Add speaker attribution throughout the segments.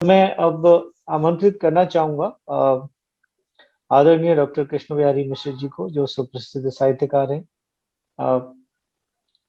Speaker 1: मैं अब आमंत्रित करना चाहूँगा आदरणीय डॉक्टर कृष्ण बिहारी मिश्र जी को, जो सुप्रसिद्ध साहित्यकार हैं। अ,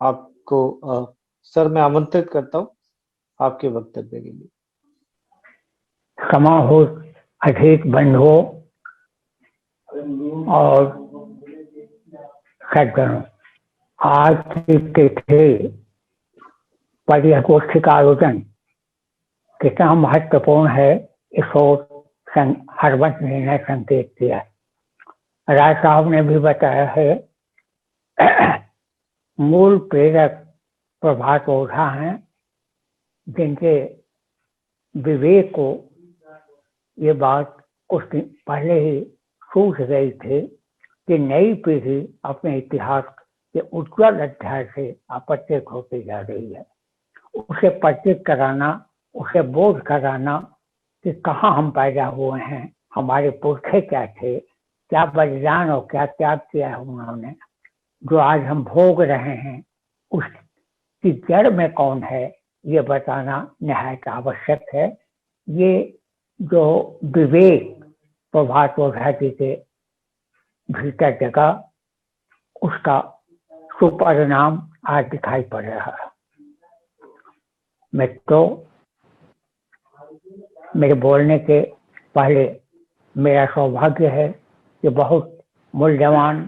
Speaker 1: आपको सर मैं आमंत्रित करता हूँ आपके वक्तव्य के लिए।
Speaker 2: क्षमा हो अधिक बंधुओं और सज्जनों, आज की तिथि पर यह गोष्ठी का आयोजन कितना महत्वपूर्ण है, इस ओर हरवंश जी ने संकेत किया। राय साहब ने भी बताया है। मूल प्रेरक प्रभात ओझा हैं, जिनके विवेक को ये बात कुछ दिन पहले ही सूझ गई थी कि नई पीढ़ी अपने इतिहास के उज्ज्वल अध्याय से अपरिचित होती जा रही है। उसे परिचित कराना, उसे बोध कराना कि कहाँ हम पैदा हुए हैं, हमारे पुरखे क्या थे, क्या बलिदान और क्या त्याग किया है उन्होंने, जो आज हम भोग रहे हैं उसकी जड़ में कौन है, ये बताना निहायत आवश्यक है। ये जो विवेक प्रभात ओझा जी के भीतर जगह, उसका सुपरिणाम आज दिखाई पड़ रहा है। मित्रों, मेरे बोलने के पहले मेरा सौभाग्य है कि बहुत मूल्यवान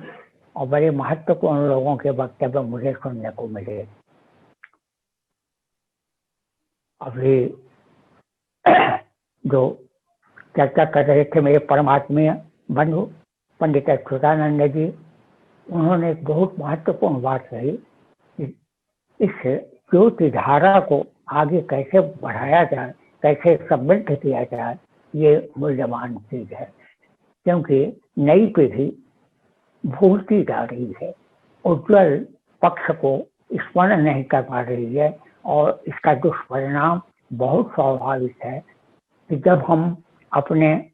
Speaker 2: और बड़े महत्वपूर्ण लोगों के वक्तव्य मुझे सुनने को मिले। अभी जो चर्चा कर रहे थे मेरे परमात्मीय बंधु पंडित अच्युतानंद जी, उन्होंने एक बहुत महत्वपूर्ण बात कही कि इस ज्योति धारा को आगे कैसे बढ़ाया जाए, कैसे समृद्ध किया जाए, ये मूल्यवान चीज है। क्योंकि नई पीढ़ी भूलती जा रही है, उज्ज्वल पक्ष को स्मरण नहीं कर पा रही है, और इसका दुष्परिणाम बहुत स्वाभाविक है कि जब हम अपने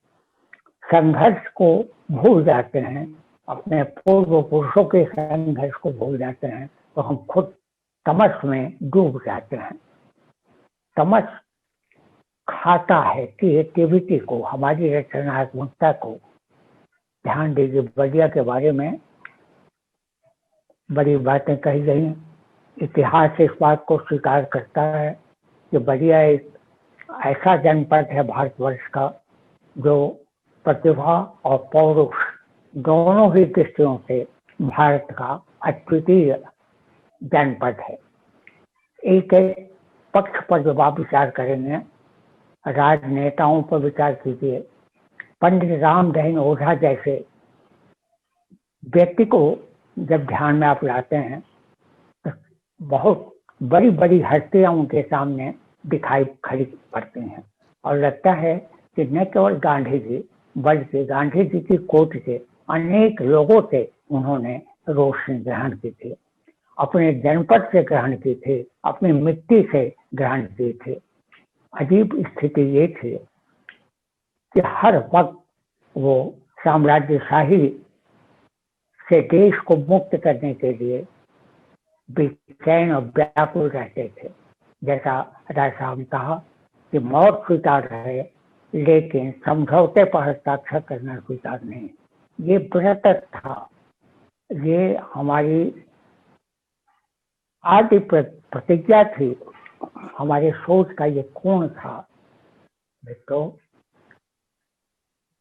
Speaker 2: संघर्ष को भूल जाते हैं, अपने पूर्व पुरुषों के संघर्ष को भूल जाते हैं, तो हम खुद तमस में डूब जाते हैं। तमस खाता है क्रिएटिविटी को, हमारी रचनात्मकता को। ध्यान दीजिए, बलिया के बारे में बड़ी बातें कही गई। इतिहास इस बात को स्वीकार करता है कि बलिया एक ऐसा जनपद है भारतवर्ष का जो प्रतिभा और पौरुष दोनों ही दृष्टियों से भारत का अद्वितीय जनपद है। एक पक्ष पर जब आप विचार करेंगे, राजनेताओं पर विचार कीजिए। पंडित रामदहन ओझा जैसे व्यक्ति को जब ध्यान में आप लाते हैं, तो बहुत बड़ी बड़ी हस्तियां उनके सामने दिखाई खड़ी पड़ती हैं, और लगता है कि न केवल गांधी जी बल्कि गांधी जी की कोट से अनेक लोगों से उन्होंने रोशनी ग्रहण की थी, अपने जनपद से ग्रहण की थी, अपनी मिट्टी से ग्रहण की थी। अजीब स्थिति ये थी कि हर वक्त वो साम्राज्यशाही से देश को मुक्त करने के लिए बेचैन और व्याकुल रहते थे। जैसा राय साहब ने कहा कि मौत स्वीकार है, लेकिन समझौते पर हस्ताक्षर करना स्वीकार नहीं। ये व्रत था, ये हमारी आदि प्रतिज्ञा थी, हमारे सोच का ये कोण था। तो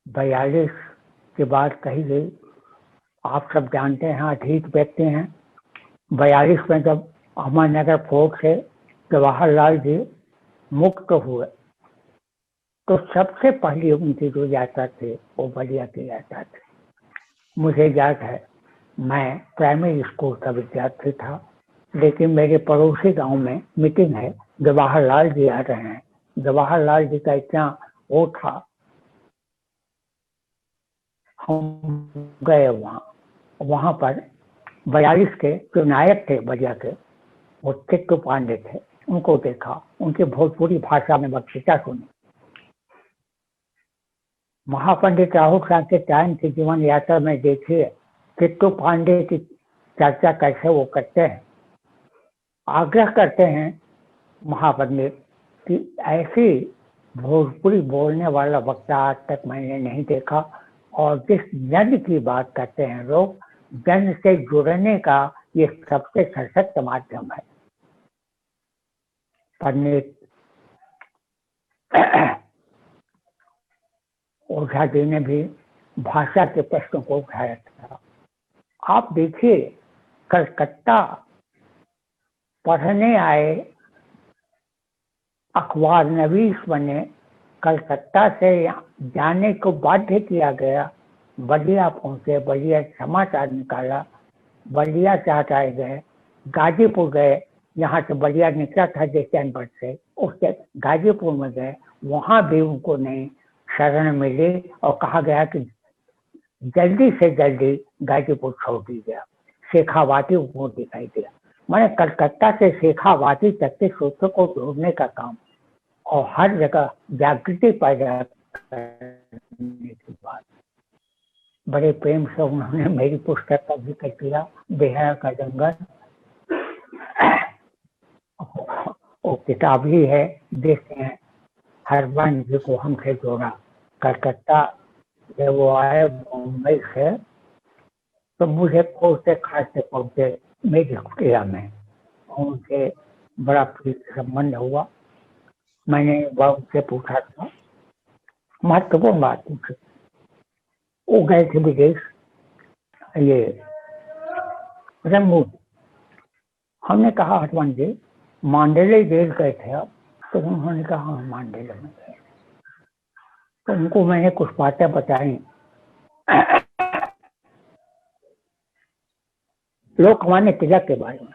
Speaker 2: 42 के बाद कही गई, आप सब जानते हैं, अधीत व्यक्ति हैं। 42 में जब अहमदनगर फोर्ट से जवाहरलाल जी मुक्त हुए, तो सबसे पहली उनकी जो यात्रा थी वो बलिया की यात्रा थी। मुझे याद है, मैं प्राइमरी स्कूल का विद्यार्थी था, लेकिन मेरे पड़ोसी गांव में मीटिंग है, जवाहरलाल जी आ रहे हैं। जवाहरलाल जी का इतना वो था, हम गए वहां पर 42 के जो नायक थे बलिया के, वो चित्तू पांडे थे। उनको देखा, उनकी भोजपुरी भाषा में वक्तृता सुनी। महापंडित राहुल शांति टाइम की जीवन यात्रा में देखिए चित्तू पांडे की चर्चा कैसे वो करते हैं। आग्रह करते हैं महापंडित कि ऐसी भोजपुरी बोलने वाला वक्ता आज तक मैंने नहीं देखा। और जिस जन की बात करते हैं लोग, जन से जुड़ने का ये सबसे सशक्त माध्यम है। पंडित ओझा जी ने भी भाषा के प्रश्न को उठाया था। आप देखिए, कलकत्ता पढ़ने आए अखबार नवीस बने, कलकत्ता से जाने को बाध्य किया गया, बलिया पहुंचे, बलिया समाचार निकाला, बलिया से हटाए गए, गाजीपुर गए, यहाँ से बलिया निकला था जैसलमेर से, उससे गाजीपुर में गए, वहां भी उनको नहीं शरण मिली और कहा गया कि जल्दी से जल्दी गाजीपुर छोड़ दीजिए। शेखावाटी उनको दिखाई दिया। मैंने कलकत्ता से शेखावाटी तक के सोचों को जोड़ने का काम और हर जगह जागृति पैदा करने की बात, बड़े प्रेम से उन्होंने मेरी पुस्तक का जिक्र किया, बिहार का जंगल। वो किताब ही है, देखते हैं हरबंस जी को हमसे जोड़ा। कलकत्ता जब वो आए मुंबई से, तो मुझे पहुंचते खाते पहुंचे मेरी कुटिया में, उनसे बड़ा प्रीत संबंध हुआ। मैंने उनसे पूछा था, महत्वपूर्ण बात पूछी। वो गए थे विदेश, ये रंगून। हमने कहा हनुमान जी मांडेले जेल गए थे आप? तो उन्होंने कहा हाँ मांडेले में गए। तो उनको मैंने कुछ बातें बताई। लोकमान्य तिलक के बारे में।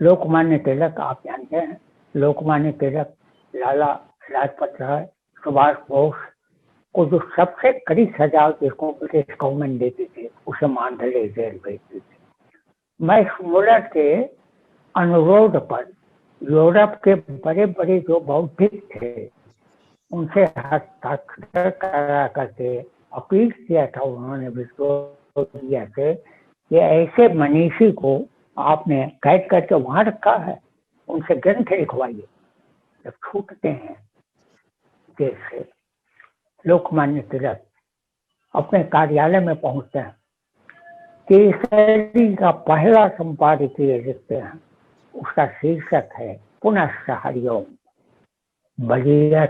Speaker 2: लोकमान्य तिलक आप जानते हैं, लोकमान्य तिलक लाला लाजपत राय, सुभाष बोस को जो सबसे कड़ी सजा जिसको ब्रिटिश गवर्नमेंट देती थी, उसे मांडले जेल भेजती थी। मैं स्मोलर के अनुरोध पर यूरोप के बड़े बड़े जो बौद्धिक थे उनसे हस्ताक्षर करा करके अपील किया था उन्होंने विश्वविद्यालय से, ये ऐसे मनीषी को आपने कैद करके वहां रखा है, उनसे ग्रंथ लिखवाइए। जब छूटते हैं देश से, लोकमान्य तिलक अपने कार्यालय में पहुंचते हैं, केसरी का पहला संपादकीय लिखते हैं, उसका शीर्षक है पुनः हरिओम। बलिया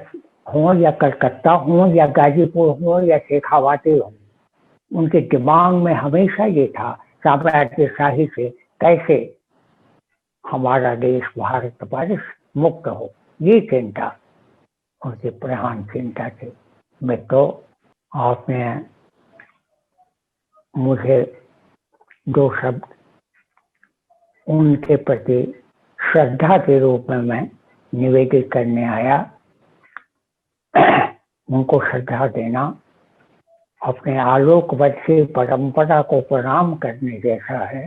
Speaker 2: हो या कलकत्ता हो या गाजीपुर हो या शेखावाटी हो, उनके दिमाग में हमेशा ये था साम्राज्यशाही से कैसे हमारा देश भारत वर्ष मुक्त हो, ये चिंता उनकी प्रधान चिंता थी। मित्रों, आपने मुझे दो शब्द उनके प्रति श्रद्धा के रूप में मैं निवेदित करने आया। उनको श्रद्धा देना अपने आलोकवर्षी परंपरा को प्रणाम करने जैसा है।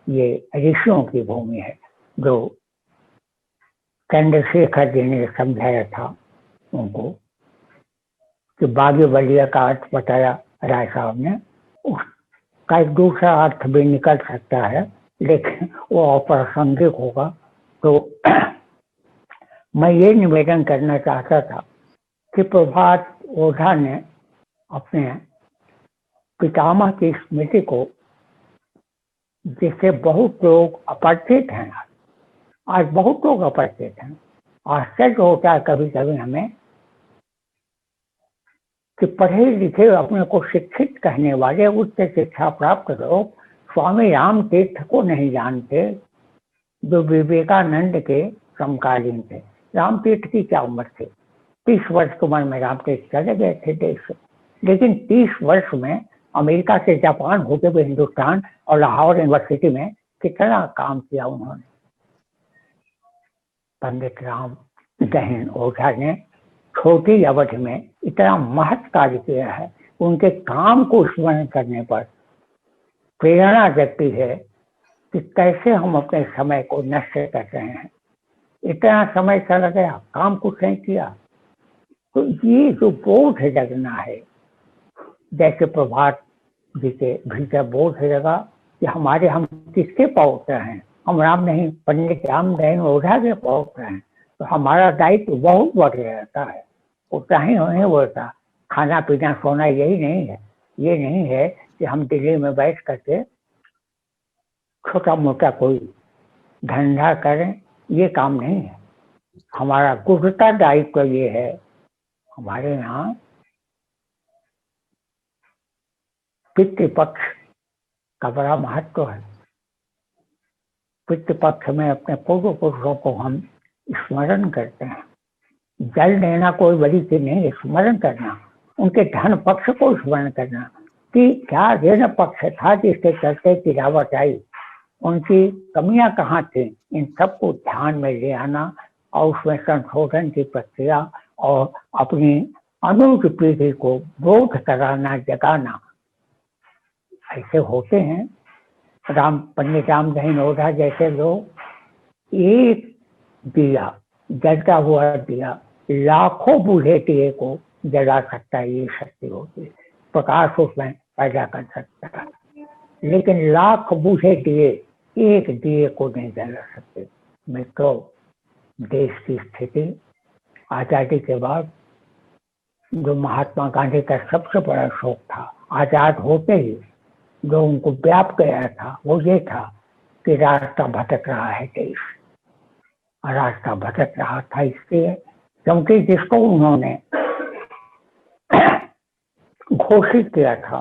Speaker 2: ये ऋषियों की भूमि है, जो चंद्रशेखर जी ने समझाया था उनको कि बागी बलिया का अर्थ बताया राय साहब ने, उसका एक दूसरा अर्थ भी निकल सकता है, लेकिन वो अप्रासंगिक होगा। तो मैं ये निवेदन करना चाहता था कि प्रभात ओझा ने अपने पितामह की स्मृति को, जिससे बहुत लोग अपरिचित हैं, आज बहुत लोग अपरिचित हैं, आश्चर्य होता है कभी कभी हमें कि पढ़े लिखे अपने को शिक्षित कहने वाले, उच्च शिक्षा प्राप्त लोग स्वामी राम तीर्थ को नहीं जानते, जो विवेकानंद के समकालीन थे। राम तीर्थ की क्या उम्र थी? 30 वर्ष की उम्र में राम तीर्थ चले गए थे देश से, लेकिन 30 वर्ष में अमेरिका से जापान होते हुए हिंदुस्तान और लाहौर यूनिवर्सिटी में कितना काम किया उन्होंने। पंडित राम दहीन ओझा ने छोटी अवधि में इतना महत् कार्य किया है, उनके काम को स्मरण करने पर प्रेरणा जगती है कि कैसे हम अपने समय को नष्ट कर रहे हैं। इतना समय चला गया, काम कुछ नहीं किया। तो ये जो बोझ लगना है, जैसे प्रभात जी के भीतर बोझ लगा कि हम किसके पौत्र हैं, हम राम नहीं, पंडित राम दहीन ओझा के पौत्र हैं, तो हमारा दायित्व बहुत बढ़ जाता है। उतना ही नहीं बोलता। खाना पीना सोना यही नहीं है। ये नहीं है कि हम दिल्ली में बैठ करके छोटा मोटा कोई धंधा करें, ये काम नहीं है। हमारा गुरुता दायित्व ये है, हमारे यहाँ पितृपक्ष का बड़ा महत्व है। पितृपक्ष में अपने पूर्व पुरुषों को हम स्मरण करते हैं। जल देना कोई बड़ी चीज नहीं है, स्मरण करना, उनके धन पक्ष को स्मरण करना कि क्या ऋण पक्ष था जिसके चलते गिरावट आई, उनकी कमियां कहाँ थी, इन सबको ध्यान में ले आना और उसमें संशोधन की प्रक्रिया और अपनी अनुज पीढ़ी को बोध कराना, जगाना, ऐसे होते हैं। पंडित रामदहीन ओझा जैसे लोग एक दिया, जलता हुआ दिया लाखों बूढ़े दिए को जला सकता है, ये शक्ति होती है, प्रकाश उसमें पैदा कर सकता है। लेकिन लाख बूढ़े दिए एक दिए को नहीं जला सकते। मित्रों, देश की स्थिति आजादी के बाद जो महात्मा गांधी का सबसे बड़ा शौक था, आजाद होते ही जो उनको व्याप गया था, वो ये था कि रास्ता भटक रहा है देश। रास्ता भटक रहा था इसलिए क्योंकि जिसको उन्होंने घोषित किया था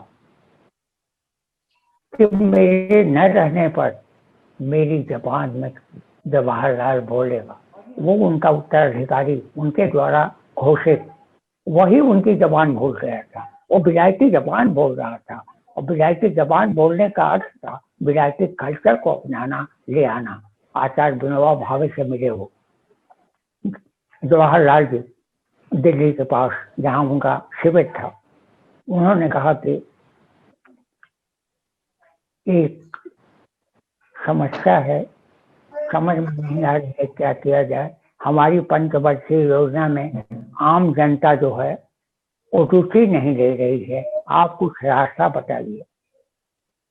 Speaker 2: कि मेरे न रहने पर मेरी जबान में जवाहरलाल बोलेगा, वो उनका उत्तराधिकारी उनके द्वारा घोषित, वही उनकी जबान भूल गया था। वो विलायती जबान बोल रहा था और विलायती जबान बोलने का अर्थ था विलायती कल्चर को अपनाना, ले आना। आचार्य विनोबा भावे से मिले हो जवाहरलाल जी दिल्ली के पास जहां उनका शिविर था, उन्होंने कहा कि एक समस्या है, समझ में नहीं आ रही है क्या किया जाए। हमारी पंचवर्षीय योजना में आम जनता जो है वो रुचि नहीं ले रही है, आप कुछ रास्ता बताइए।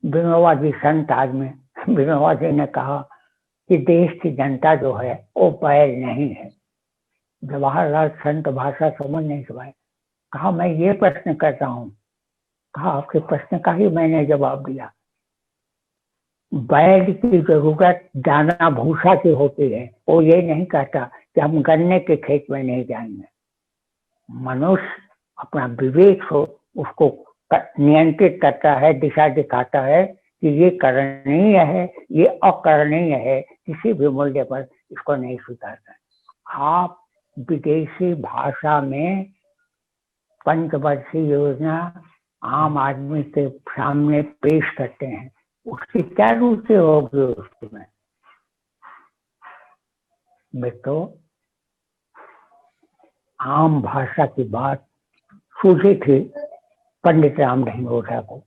Speaker 2: विनोबा जी संत आदमी, विनोबा जी ने कहा कि देश की जनता जो है वो बैल नहीं है। जवाहरलाल संत भाषा समझ नहीं पाए। कहा मैं ये प्रश्न करता हूँ। कहा आपके प्रश्न का ही मैंने जवाब दिया। बैल की जरूरत दाना भूसा की होती है, वो ये नहीं कहता कि हम गन्ने के खेत में नहीं जाएंगे। मनुष्य अपना विवेक से उसको नियंत्रित करता है, दिशा दिखाता है कि ये करणीय है, ये अकरणीय है, किसी भी मूल्य पर इसको नहीं स्वीकारता। आप विदेशी भाषा में पंचवर्षीय योजना आम आदमी के सामने पेश करते हैं, उसकी क्या रुचि होगी उसमें? मित्रों, आम भाषा की बात सूझी थी पंडित रामदहीन ओझा को।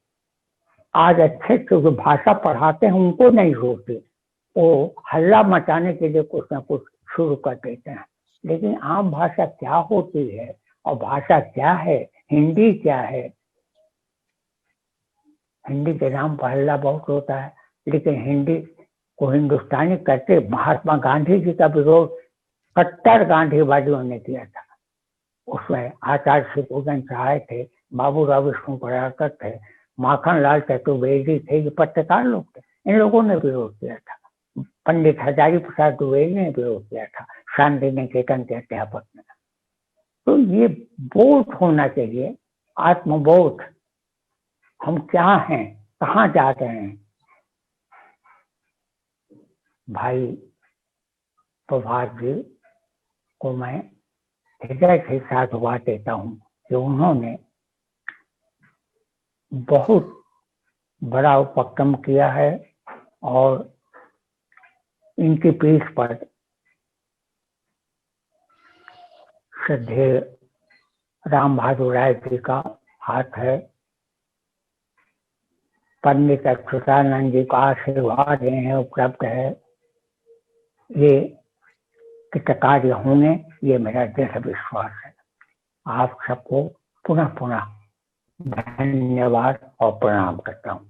Speaker 2: आज अच्छे से जो भाषा पढ़ाते हैं उनको नहीं सोचते, वो हल्ला मचाने के लिए कुछ ना कुछ शुरू कर देते हैं। लेकिन आम भाषा क्या होती है और भाषा क्या है, हिंदी क्या है? हिंदी के नाम पर हल्ला बहुत होता है, लेकिन हिंदी को हिंदुस्तानी करते महात्मा गांधी जी का विरोध कट्टर गांधीवादियों ने किया था। उसमें आचार्य शिवपूजन सहाय थे, बाबूराव विष्णु पराकर थे, माखनलाल चतुर्वेदी थे, ये पत्रकार लोग थे। इन लोगों ने विरोध किया था। पंडित हजारी प्रसाद द्विवेदी ने विरोध किया था, शांति निकेतन के अध्यापक ने। तो ये बोध होना चाहिए, आत्मबोध। हम क्या हैं, कहाँ जा रहे हैं? भाई प्रभात जी को मैं हृदय से साधुवाद देता हूँ कि उन्होंने बहुत बड़ा उपक्रम किया है और इनकी पीठ पर श्रद्धेय राम बहादुर राय जी का हाथ है। पंडित अच्युतानंद जी का आशीर्वाद इन्हें उपलब्ध है। ये कृतकार्य होंगे, ये मेरा दृढ़ विश्वास है। आप सबको पुनः पुनः धन्यवाद और प्रणाम करता हूँ।